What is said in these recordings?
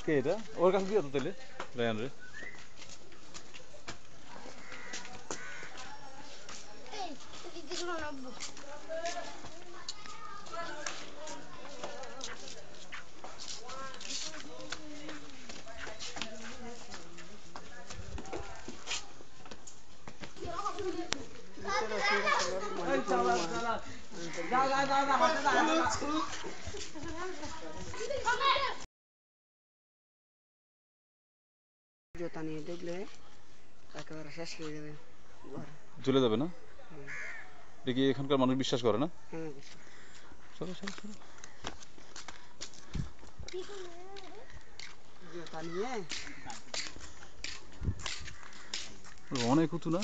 কে এটা ওর কাছে দিয়ে তো তাহলে রায়ান রে জুতা নিয়ে দেখলে একেবারে শেষ হয়ে যাবে ঝুলে যাবে না দেখি এখানকার মানুষ বিশ্বাস করে না চলো চলো চলো জুতা নিয়ে অনেক উঁচু না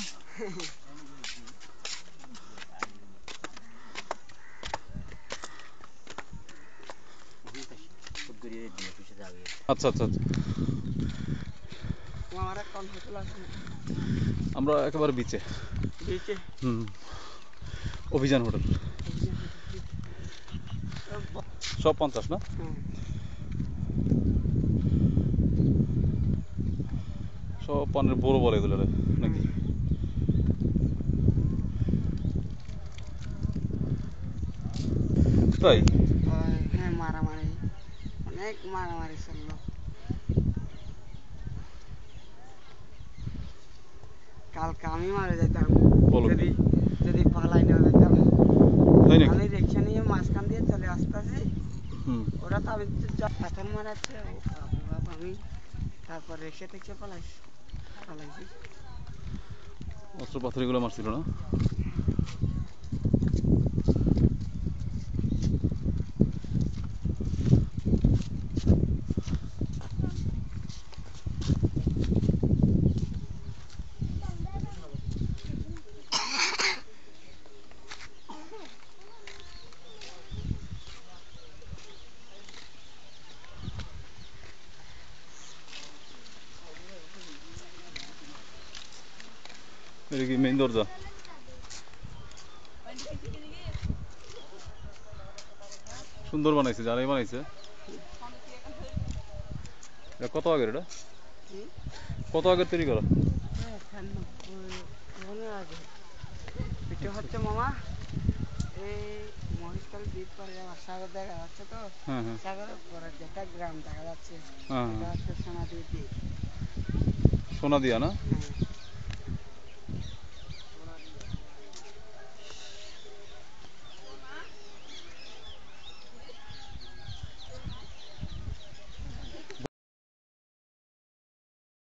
আচ্ছা আচ্ছা আচ্ছা আমরা একেবারে বিচে অভিযান হোটেল সব 50 না সব পানের বড় বড় এগুলো নাকি তাই হ্যাঁ মারামারি অনেক মারামারি চললো কালকে আমি মারা যেতাম যদি পালাই না যেতাম আমি রিক্সা নিয়ে মাঝখান দিয়ে চলে আসতেছি ওরা তো আমি পাথর মারাচ্ছে আমি তারপর রিক্সা থেকে পালাইছি অস্ত্র পাথর এগুলো মারছিল না এটা কি মেইন দরজা সুন্দর বানাইছে যারাই বানাইছে কত আগের এটা কত আগের তৈরি করা এটা হচ্ছে মামা এই মহেশখাল দ্বীপ পারে আমার সাগর দেখা যাচ্ছে তো সাগরের পরে যেটা গ্রাম দেখা যাচ্ছে এটা হচ্ছে সোনাদিয়া দ্বীপ সোনাদিয়া না